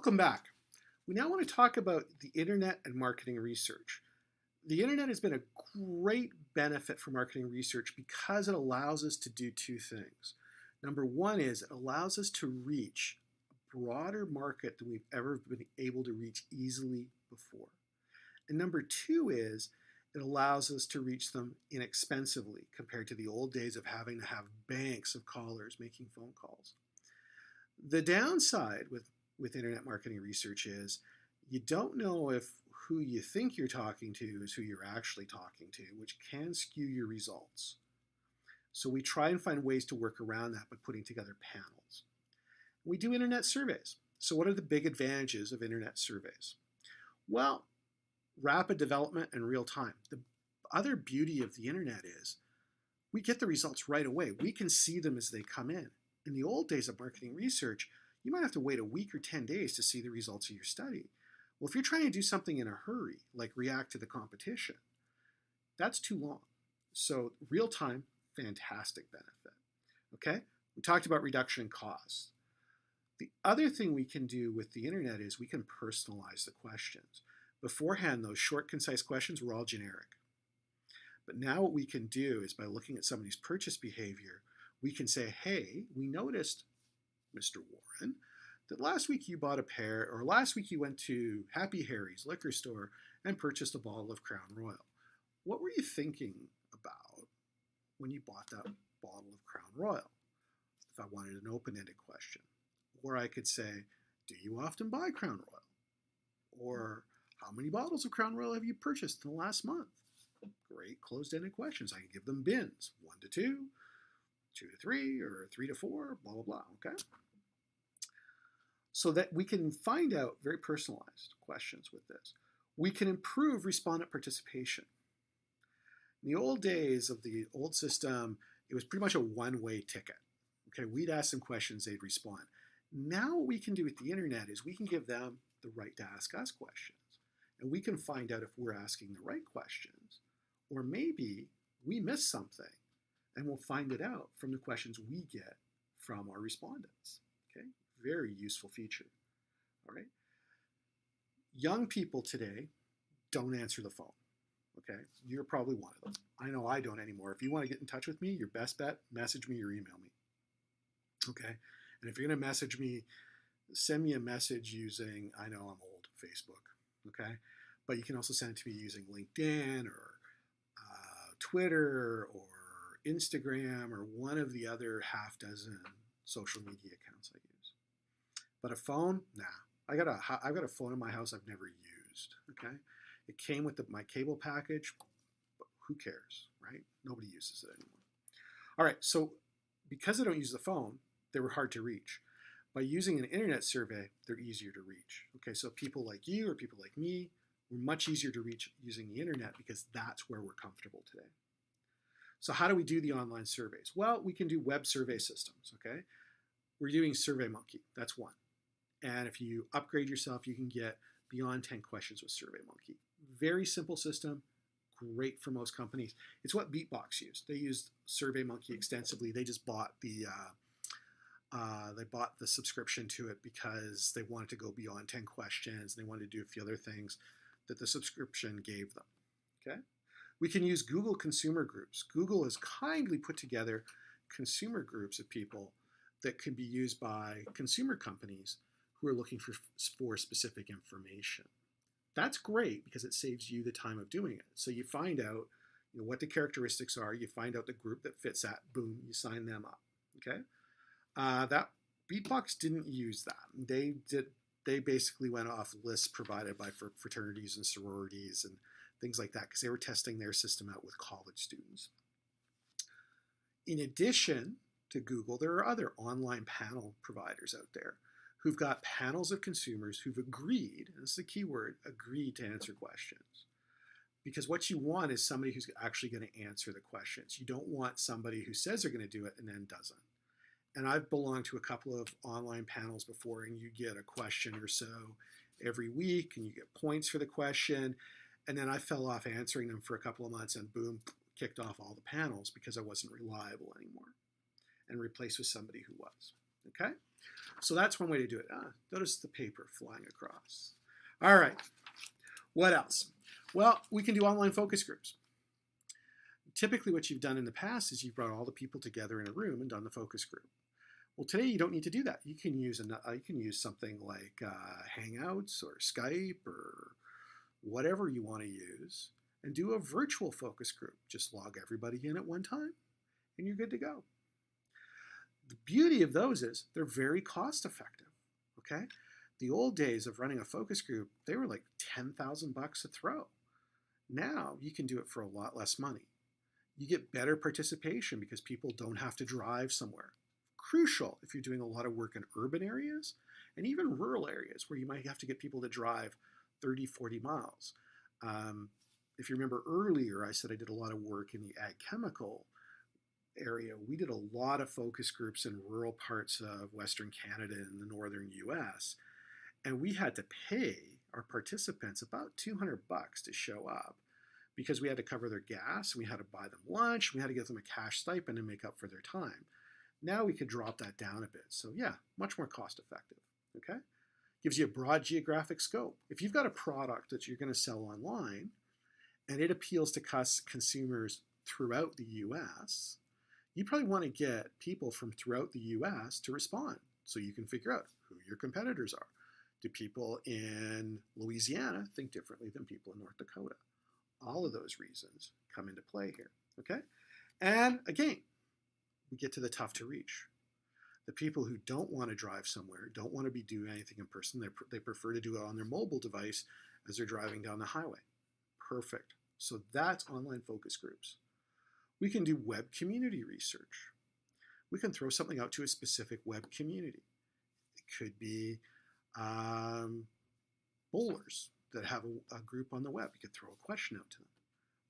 Welcome back. We now want to talk about the internet and marketing research. The internet has been a great benefit for marketing research because it allows us to do two things. Number one is it allows us to reach a broader market than we've ever been able to reach easily before. And number two is it allows us to reach them inexpensively compared to the old days of having to have banks of callers making phone calls. The downside with internet marketing research is you don't know if who you think you're talking to is who you're actually talking to, which can skew your results. So we try and find ways to work around that by putting together panels. We do internet surveys. So what are the big advantages of internet surveys? Well, rapid development and real time. The other beauty of the internet is we get the results right away. We can see them as they come in. In the old days of marketing research, you might have to wait a week or 10 days to see the results of your study. Well, if you're trying to do something in a hurry, like react to the competition, that's too long. So real time, fantastic benefit. Okay, we talked about reduction in costs. The other thing we can do with the internet is we can personalize the questions. Beforehand, those short, concise questions were all generic. But now what we can do is by looking at somebody's purchase behavior, we can say, hey, we noticed, Mr. Warren, that last week you bought a pair, or last week you went to Happy Harry's liquor store and purchased a bottle of Crown Royal. What were you thinking about when you bought that bottle of Crown Royal? If I wanted an open-ended question. Or I could say, do you often buy Crown Royal? Or how many bottles of Crown Royal have you purchased in the last month? Great closed-ended questions. I can give them bins, 1 to 2, 2 to 3, or 3 to 4, blah, blah, blah, okay? So that we can find out very personalized questions with this. We can improve respondent participation. In the old days of the old system, it was pretty much a one-way ticket. Okay, we'd ask them questions, they'd respond. Now what we can do with the internet is we can give them the right to ask us questions. And we can find out if we're asking the right questions, or maybe we missed something, and we'll find it out from the questions we get from our respondents. Okay, very useful feature. All right. Young people today don't answer the phone. Okay, you're probably one of them. I know I don't anymore. If you want to get in touch with me, your best bet, message me or email me. Okay, and if you're going to message me, send me a message using, I know I'm old, Facebook. Okay, but you can also send it to me using LinkedIn or Twitter or Instagram or one of the other half dozen social media accounts I use. But a phone, nah. I've got a phone in my house I've never used. Okay, it came with my cable package, but who cares, right? Nobody uses it anymore. All right, so because I don't use the phone, they were hard to reach. By using an internet survey, they're easier to reach. Okay, so people like you or people like me, we're much easier to reach using the internet because that's where we're comfortable today. So how do we do the online surveys? Well, we can do web survey systems, okay? We're doing SurveyMonkey, that's one. And if you upgrade yourself, you can get beyond 10 questions with SurveyMonkey. Very simple system, great for most companies. It's what Beatbox used. They used SurveyMonkey extensively. They just bought the subscription to it because they wanted to go beyond 10 questions. And they wanted to do a few other things that the subscription gave them, okay? We can use Google consumer groups. Google has kindly put together consumer groups of people that can be used by consumer companies who are looking for specific information. That's great because it saves you the time of doing it. So you find out what the characteristics are, you find out the group that fits that, boom, you sign them up, okay? That Beatbox didn't use that. They basically went off lists provided by fraternities and sororities and things like that because they were testing their system out with college students. In addition to Google, there are other online panel providers out there who've got panels of consumers who've agreed, and this is the key word, agreed to answer questions. Because what you want is somebody who's actually going to answer the questions. You don't want somebody who says they're going to do it and then doesn't. And I've belonged to a couple of online panels before, and you get a question or so every week, and you get points for the question. And then I fell off answering them for a couple of months, and boom, kicked off all the panels because I wasn't reliable anymore, and replaced with somebody who was. Okay? So that's one way to do it. Notice the paper flying across. All right. What else? Well, we can do online focus groups. Typically what you've done in the past is you've brought all the people together in a room and done the focus group. Well, today you don't need to do that. You can use something like Hangouts or Skype or whatever you want to use and do a virtual focus group. Just log everybody in at one time and you're good to go. The beauty of those is they're very cost effective, okay? The old days of running a focus group, they were like 10,000 bucks a throw. Now you can do it for a lot less money. You get better participation because people don't have to drive somewhere. Crucial if you're doing a lot of work in urban areas and even rural areas where you might have to get people to drive 30, 40 miles. If you remember earlier, I said I did a lot of work in the ag chemical area. We did a lot of focus groups in rural parts of Western Canada and the northern US. And we had to pay our participants about 200 bucks to show up because we had to cover their gas, we had to buy them lunch, we had to give them a cash stipend to make up for their time. Now we could drop that down a bit. So yeah, much more cost effective, okay? Gives you a broad geographic scope. If you've got a product that you're gonna sell online and it appeals to consumers throughout the US, you probably wanna get people from throughout the US to respond so you can figure out who your competitors are. Do people in Louisiana think differently than people in North Dakota? All of those reasons come into play here, okay? And again, we get to the tough to reach. The people who don't want to drive somewhere, don't want to be doing anything in person, they prefer to do it on their mobile device as they're driving down the highway. Perfect. So that's online focus groups. We can do web community research. We can throw something out to a specific web community. It could be bowlers that have a group on the web. You could throw a question out to them,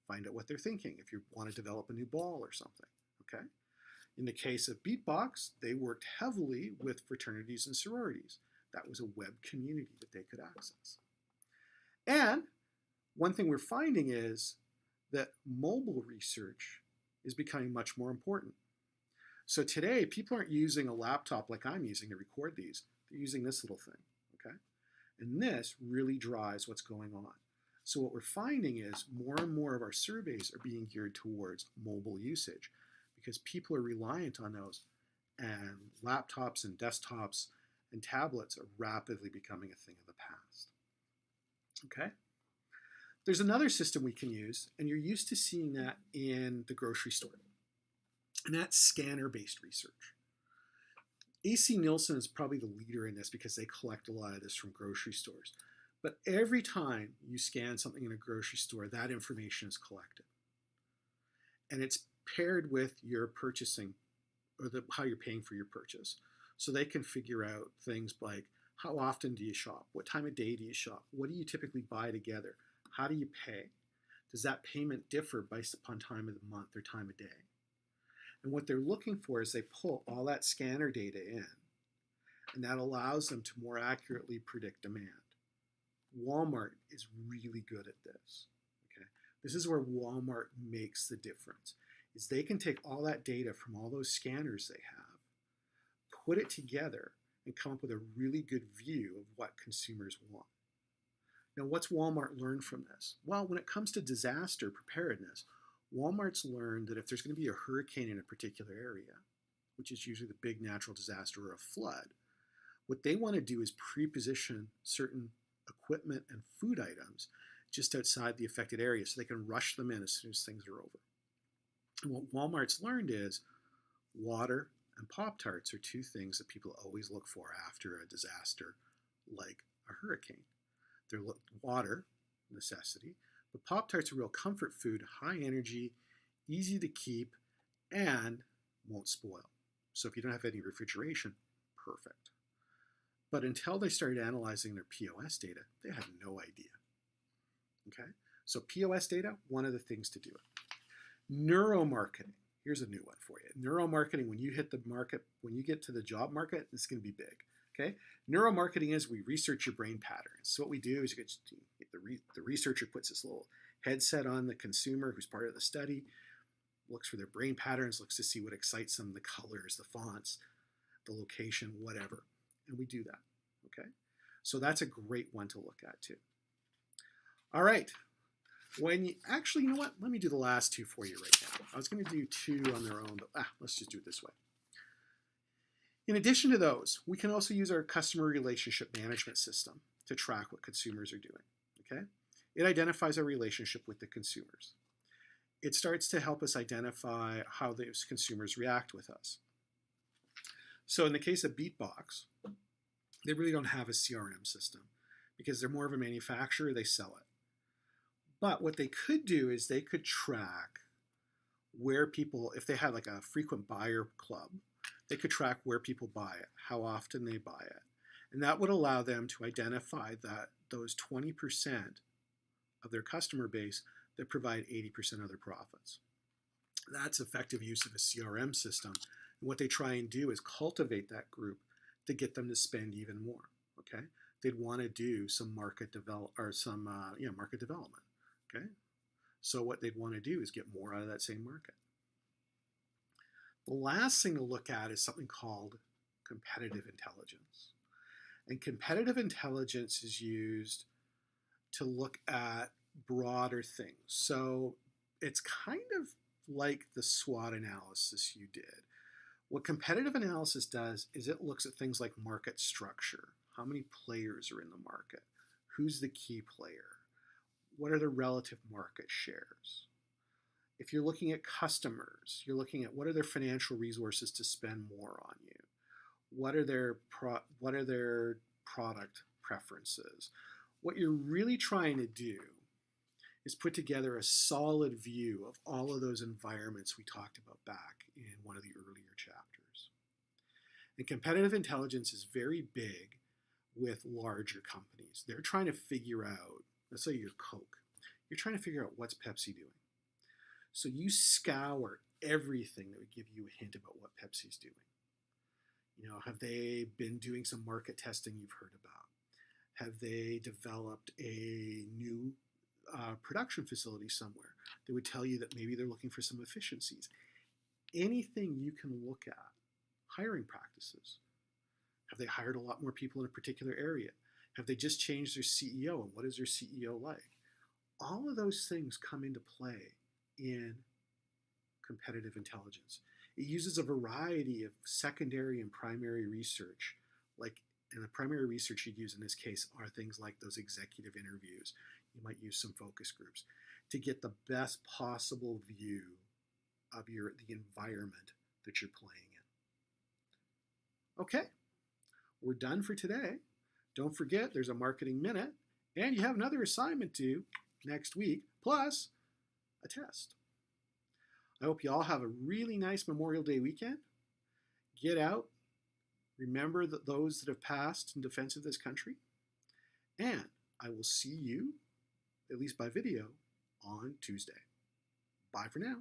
find out what they're thinking if you want to develop a new ball or something, okay? In the case of Beatbox, they worked heavily with fraternities and sororities. That was a web community that they could access. And one thing we're finding is that mobile research is becoming much more important. So today, people aren't using a laptop like I'm using to record these. They're using this little thing, okay? And this really drives what's going on. So what we're finding is more and more of our surveys are being geared towards mobile usage because people are reliant on those, and laptops and desktops and tablets are rapidly becoming a thing of the past. Okay? There's another system we can use, and you're used to seeing that in the grocery store, and that's scanner-based research. AC Nielsen is probably the leader in this because they collect a lot of this from grocery stores. But every time you scan something in a grocery store, that information is collected. And it's paired with your purchasing or how you're paying for your purchase. So they can figure out things like how often do you shop? What time of day do you shop? What do you typically buy together? How do you pay? Does that payment differ based upon time of the month or time of day? And what they're looking for is they pull all that scanner data in, and that allows them to more accurately predict demand. Walmart is really good at this. Okay? This is where Walmart makes the difference, is they can take all that data from all those scanners they have, put it together, and come up with a really good view of what consumers want. Now, what's Walmart learned from this? Well, when it comes to disaster preparedness, Walmart's learned that if there's going to be a hurricane in a particular area, which is usually the big natural disaster or a flood, what they want to do is pre-position certain equipment and food items just outside the affected area so they can rush them in as soon as things are over. And what Walmart's learned is water and Pop-Tarts are two things that people always look for after a disaster like a hurricane. They're water, necessity, but Pop-Tarts are real comfort food, high energy, easy to keep, and won't spoil. So if you don't have any refrigeration, perfect. But until they started analyzing their POS data, they had no idea. Okay? So POS data, one of the things to do it. Neuromarketing. Here's a new one for you. Neuromarketing, when you hit the market, when you get to the job market, it's going to be big. Okay? Neuromarketing is we research your brain patterns. So what we do is the researcher puts this little headset on the consumer who's part of the study, looks for their brain patterns, looks to see what excites them, the colors, the fonts. the location, whatever. And we do that, okay? So that's a great one to look at too. All right. When you actually, you know what? Let me do the last two for you right now. I was going to do two on their own, but let's just do it this way. In addition to those, we can also use our customer relationship management system to track what consumers are doing, okay? It identifies our relationship with the consumers. It starts to help us identify how those consumers react with us. So in the case of BeatBox, they really don't have a CRM system because they're more of a manufacturer, they sell it. But what they could do is they could track where people, if they had like a frequent buyer club, they could track where people buy it, how often they buy it. And that would allow them to identify that those 20% of their customer base that provide 80% of their profits. That's effective use of a CRM system. And what they try and do is cultivate that group to get them to spend even more. Okay, they'd want to do some market development. Okay, so what they'd want to do is get more out of that same market. The last thing to look at is something called competitive intelligence. And competitive intelligence is used to look at broader things. So it's kind of like the SWOT analysis you did. What competitive analysis does is it looks at things like market structure. How many players are in the market? Who's the key player? What are the relative market shares? If you're looking at customers, you're looking at what are their financial resources to spend more on you? What are their product preferences? What you're really trying to do is put together a solid view of all of those environments we talked about back in one of the earlier chapters. And competitive intelligence is very big with larger companies. They're trying to figure out, let's say you're Coke, you're trying to figure out what's Pepsi doing. So you scour everything that would give you a hint about what Pepsi's doing. You know, have they been doing some market testing you've heard about? Have they developed a new production facility somewhere that would tell you that maybe they're looking for some efficiencies? Anything you can look at. Hiring practices. Have they hired a lot more people in a particular area? Have they just changed their CEO, and what is their CEO like? All of those things come into play in competitive intelligence. It uses a variety of secondary and primary research. Like in the primary research you'd use in this case are things like those executive interviews. You might use some focus groups to get the best possible view of the environment that you're playing in. Okay, we're done for today. Don't forget there's a marketing minute, and you have another assignment due next week, plus a test. I hope you all have a really nice Memorial Day weekend. Get out. Remember those that have passed in defense of this country. And I will see you, at least by video, on Tuesday. Bye for now.